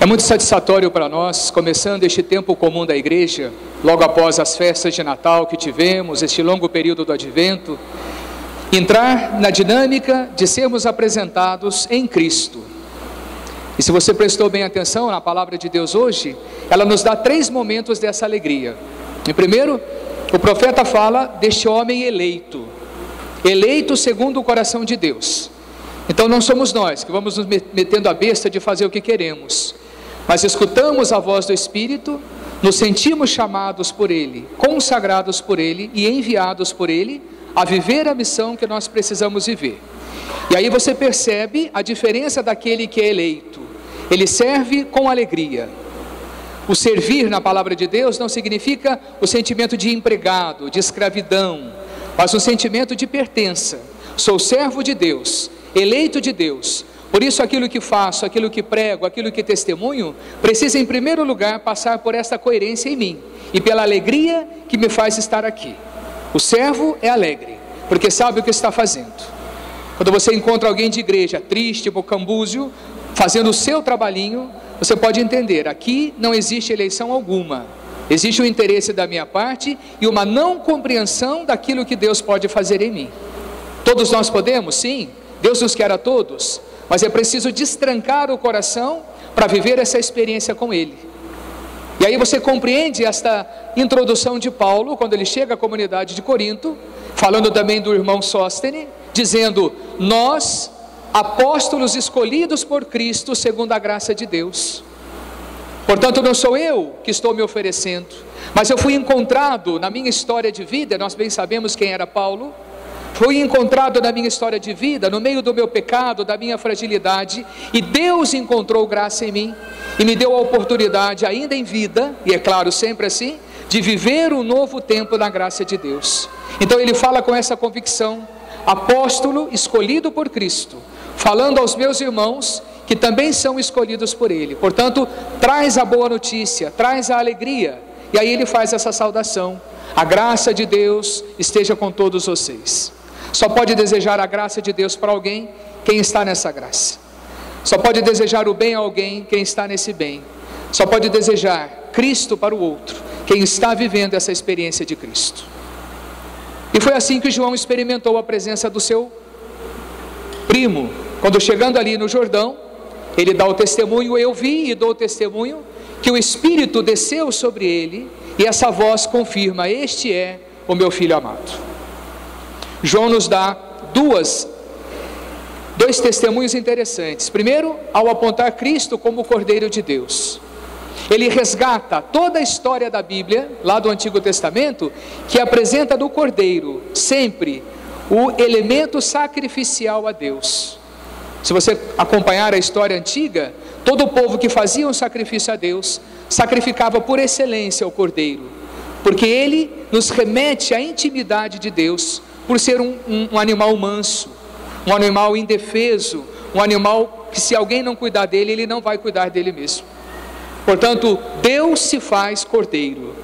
É muito satisfatório para nós, começando este tempo comum da igreja, logo após as festas de Natal que tivemos, este longo período do Advento, entrar na dinâmica de sermos apresentados em Cristo. E se você prestou bem atenção na palavra de Deus hoje, ela nos dá 3 momentos dessa alegria. Em primeiro, o profeta fala deste homem eleito, eleito segundo o coração de Deus. Então não somos nós que vamos nos metendo a besta de fazer o que queremos, mas escutamos a voz do Espírito, nos sentimos chamados por Ele, consagrados por Ele e enviados por Ele a viver a missão que nós precisamos viver. E aí você percebe a diferença daquele que é eleito. Ele serve com alegria. O servir na palavra de Deus não significa o sentimento de empregado, de escravidão, mas um sentimento de pertença. Sou servo de Deus, eleito de Deus. Por isso aquilo que faço, aquilo que prego, aquilo que testemunho, precisa em primeiro lugar passar por essa coerência em mim e pela alegria que me faz estar aqui. O servo é alegre, porque sabe o que está fazendo. Quando você encontra alguém de igreja triste, bocambúzio, fazendo o seu trabalhinho, você pode entender, aqui não existe eleição alguma. Existe um interesse da minha parte e uma não compreensão daquilo que Deus pode fazer em mim. Todos nós podemos? Sim, Deus nos quer a todos, mas é preciso destrancar o coração para viver essa experiência com Ele. E aí você compreende esta introdução de Paulo, quando ele chega à comunidade de Corinto, falando também do irmão Sóstene, dizendo, nós, apóstolos escolhidos por Cristo, segundo a graça de Deus. Portanto, não sou eu que estou me oferecendo, mas eu fui encontrado na minha história de vida, nós bem sabemos quem era Paulo, fui encontrado na minha história de vida, no meio do meu pecado, da minha fragilidade, e Deus encontrou graça em mim, e me deu a oportunidade, ainda em vida, e é claro, sempre assim, de viver um novo tempo na graça de Deus. Então ele fala com essa convicção, apóstolo escolhido por Cristo, falando aos meus irmãos, que também são escolhidos por Ele. Portanto, traz a boa notícia, traz a alegria, e aí ele faz essa saudação, a graça de Deus esteja com todos vocês. Só pode desejar a graça de Deus para alguém quem está nessa graça. Só pode desejar o bem a alguém quem está nesse bem. Só pode desejar Cristo para o outro quem está vivendo essa experiência de Cristo. E foi assim que João experimentou a presença do seu primo. Quando chegando ali no Jordão, ele dá o testemunho, eu vi e dou o testemunho, que o Espírito desceu sobre ele, e essa voz confirma, este é o meu filho amado. João nos dá dois testemunhos interessantes. Primeiro, ao apontar Cristo como o Cordeiro de Deus, ele resgata toda a história da Bíblia, lá do Antigo Testamento, que apresenta no Cordeiro sempre o elemento sacrificial a Deus. Se você acompanhar a história antiga, todo o povo que fazia um sacrifício a Deus, sacrificava por excelência o Cordeiro, porque ele nos remete à intimidade de Deus, por ser um animal manso, um animal indefeso, um animal que se alguém não cuidar dele, ele não vai cuidar dele mesmo. Portanto, Deus se faz Cordeiro,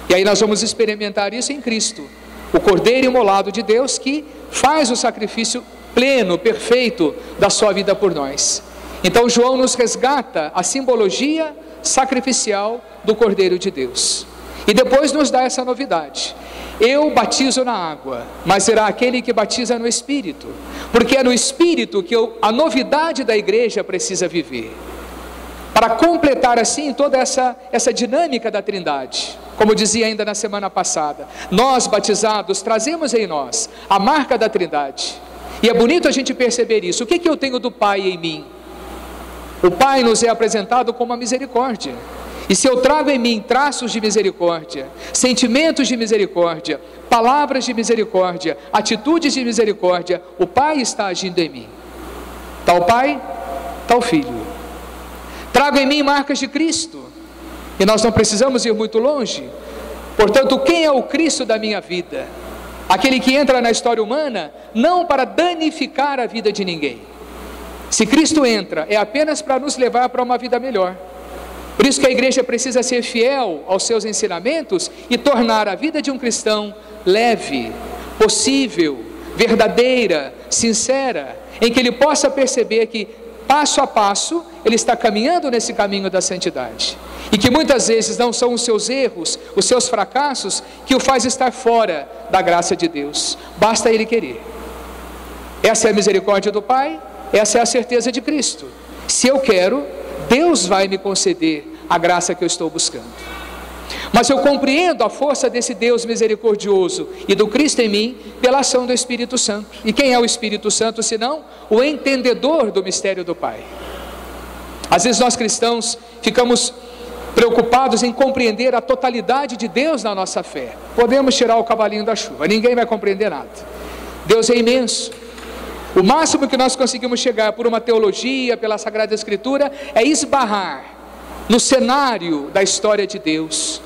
e aí nós vamos experimentar isso em Cristo, o Cordeiro imolado de Deus que faz o sacrifício pleno, perfeito da sua vida por nós. Então João nos resgata a simbologia sacrificial do Cordeiro de Deus, e depois nos dá essa novidade, eu batizo na água, mas será aquele que batiza no Espírito, porque é no Espírito que a novidade da igreja precisa viver, para completar assim toda essa dinâmica da Trindade. Como dizia ainda na semana passada, nós batizados trazemos em nós a marca da Trindade, e é bonito a gente perceber isso. O que eu tenho do Pai em mim? O Pai nos é apresentado como a misericórdia, e se eu trago em mim traços de misericórdia, sentimentos de misericórdia, palavras de misericórdia, atitudes de misericórdia, o Pai está agindo em mim. Tal Pai, tal Filho. Trago em mim marcas de Cristo, e nós não precisamos ir muito longe. Portanto, quem é o Cristo da minha vida? Aquele que entra na história humana não para danificar a vida de ninguém. Se Cristo entra, é apenas para nos levar para uma vida melhor. Por isso que a igreja precisa ser fiel aos seus ensinamentos e tornar a vida de um cristão leve, possível, verdadeira, sincera, em que ele possa perceber que passo a passo, ele está caminhando nesse caminho da santidade. E que muitas vezes não são os seus erros, os seus fracassos, que o faz estar fora da graça de Deus. Basta ele querer. Essa é a misericórdia do Pai, essa é a certeza de Cristo. Se eu quero, Deus vai me conceder a graça que eu estou buscando. Mas eu compreendo a força desse Deus misericordioso e do Cristo em mim pela ação do Espírito Santo. E quem é o Espírito Santo senão o entendedor do mistério do Pai? Às vezes nós cristãos ficamos preocupados em compreender a totalidade de Deus na nossa fé. Podemos tirar o cavalinho da chuva, ninguém vai compreender nada. Deus é imenso. O máximo que nós conseguimos chegar por uma teologia, pela Sagrada Escritura, é esbarrar no cenário da história de Deus.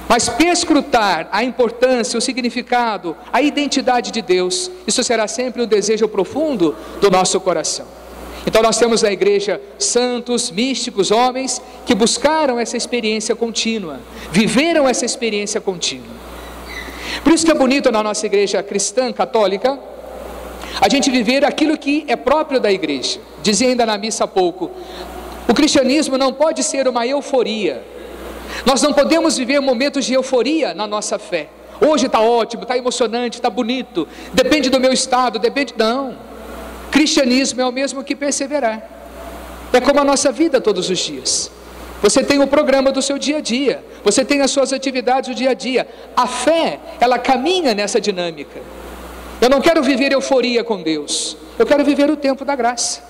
Mas perscrutar a importância, o significado, a identidade de Deus, isso será sempre um desejo profundo do nosso coração. Então nós temos na igreja santos, místicos, homens que buscaram essa experiência contínua, viveram essa experiência contínua. Por isso que é bonito na nossa igreja cristã, católica, a gente viver aquilo que é próprio da igreja. Dizia ainda na missa há pouco, o cristianismo não pode ser uma euforia. Nós não podemos viver momentos de euforia na nossa fé. Hoje está ótimo, está emocionante, está bonito, depende do meu estado, depende... Não, cristianismo é o mesmo que perseverar. É como a nossa vida todos os dias. Você tem o programa do seu dia a dia, você tem as suas atividades do dia a dia. A fé, ela caminha nessa dinâmica. Eu não quero viver euforia com Deus, eu quero viver o tempo da graça.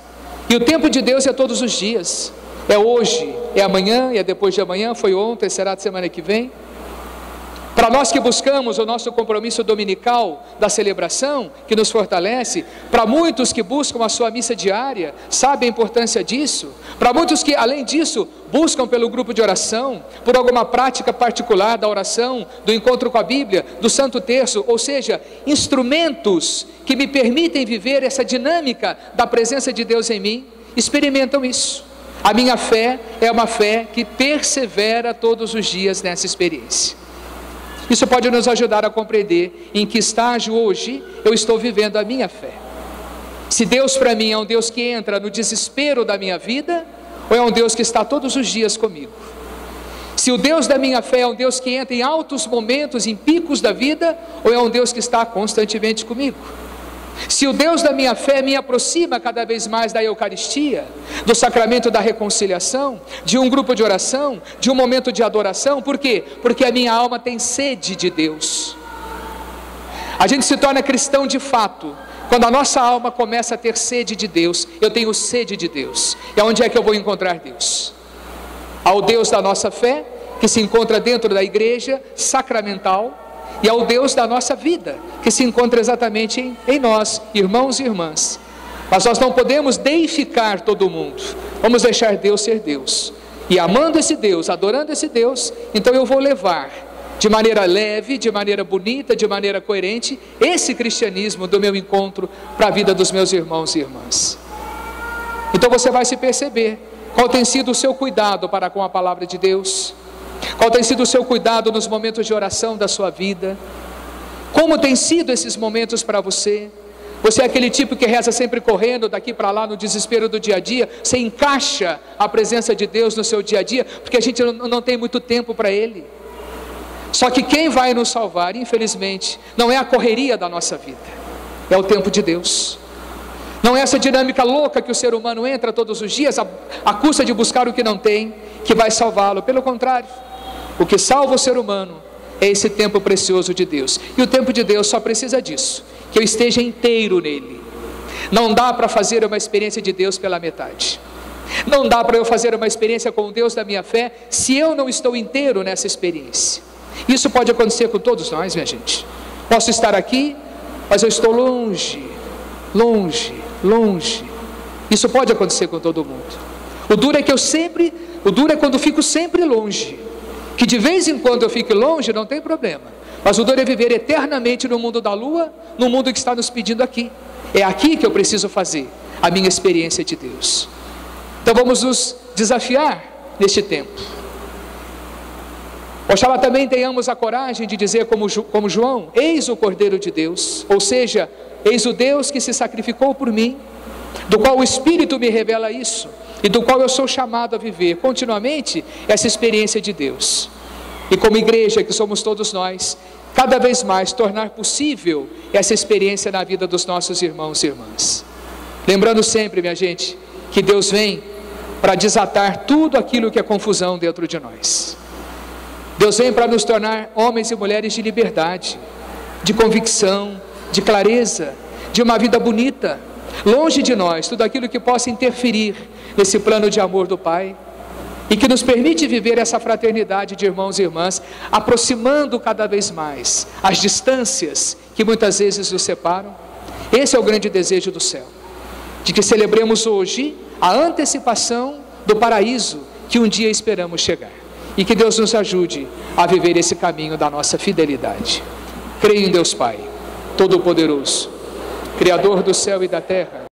E o tempo de Deus é todos os dias. É hoje, é amanhã, é depois de amanhã, foi ontem, será de semana que vem. Para nós que buscamos o nosso compromisso dominical da celebração, que nos fortalece, para muitos que buscam a sua missa diária, sabem a importância disso. Para muitos que, além disso, buscam pelo grupo de oração, por alguma prática particular da oração, do encontro com a Bíblia, do Santo Terço, ou seja, instrumentos que me permitem viver essa dinâmica da presença de Deus em mim, experimentam isso. A minha fé é uma fé que persevera todos os dias nessa experiência. Isso pode nos ajudar a compreender em que estágio hoje eu estou vivendo a minha fé. Se Deus para mim é um Deus que entra no desespero da minha vida, ou é um Deus que está todos os dias comigo? Se o Deus da minha fé é um Deus que entra em altos momentos, em picos da vida, ou é um Deus que está constantemente comigo? Se o Deus da minha fé me aproxima cada vez mais da Eucaristia, do sacramento da reconciliação, de um grupo de oração, de um momento de adoração, por quê? Porque a minha alma tem sede de Deus. A gente se torna cristão de fato quando a nossa alma começa a ter sede de Deus. Eu tenho sede de Deus. E aonde é que eu vou encontrar Deus? Ao Deus da nossa fé, que se encontra dentro da igreja sacramental, e ao Deus da nossa vida, que se encontra exatamente em nós, irmãos e irmãs. Mas nós não podemos deificar todo mundo. Vamos deixar Deus ser Deus. E amando esse Deus, adorando esse Deus, então eu vou levar de maneira leve, de maneira bonita, de maneira coerente, esse cristianismo do meu encontro para a vida dos meus irmãos e irmãs. Então você vai se perceber qual tem sido o seu cuidado para com a palavra de Deus, qual tem sido o seu cuidado nos momentos de oração da sua vida, como tem sido esses momentos para você. Você é aquele tipo que reza sempre correndo daqui para lá no desespero do dia a dia. Você encaixa a presença de Deus no seu dia a dia, porque a gente não tem muito tempo para Ele. Só que quem vai nos salvar, infelizmente, não é a correria da nossa vida, é o tempo de Deus. Não é essa dinâmica louca que o ser humano entra todos os dias à custa de buscar o que não tem, que vai salvá-lo. Pelo contrário, o que salva o ser humano é esse tempo precioso de Deus. E o tempo de Deus só precisa disso, que eu esteja inteiro nele. Não dá para fazer uma experiência de Deus pela metade. Não dá para eu fazer uma experiência com o Deus da minha fé se eu não estou inteiro nessa experiência. Isso pode acontecer com todos nós, minha gente. Posso estar aqui, mas eu estou longe. Isso pode acontecer com todo mundo. O duro é quando fico sempre longe. Que de vez em quando eu fique longe, não tem problema. Mas o duro é viver eternamente no mundo da lua, no mundo que está nos pedindo aqui. É aqui que eu preciso fazer a minha experiência de Deus. Então vamos nos desafiar neste tempo. Oxalá também tenhamos a coragem de dizer como João: eis o Cordeiro de Deus, ou seja, eis o Deus que se sacrificou por mim. do qual o Espírito me revela isso, e do qual eu sou chamado a viver continuamente essa experiência de Deus. E como igreja, que somos todos nós, cada vez mais tornar possível essa experiência na vida dos nossos irmãos e irmãs. Lembrando sempre, minha gente, que Deus vem para desatar tudo aquilo que é confusão dentro de nós. Deus vem para nos tornar homens e mulheres de liberdade, de convicção, de clareza, de uma vida bonita, longe de nós tudo aquilo que possa interferir nesse plano de amor do Pai, e que nos permite viver essa fraternidade de irmãos e irmãs, aproximando cada vez mais as distâncias que muitas vezes nos separam. Esse é o grande desejo do céu, de que celebremos hoje a antecipação do paraíso que um dia esperamos chegar, e que Deus nos ajude a viver esse caminho da nossa fidelidade. Creio em Deus Pai Todo-Poderoso, Criador do céu e da terra,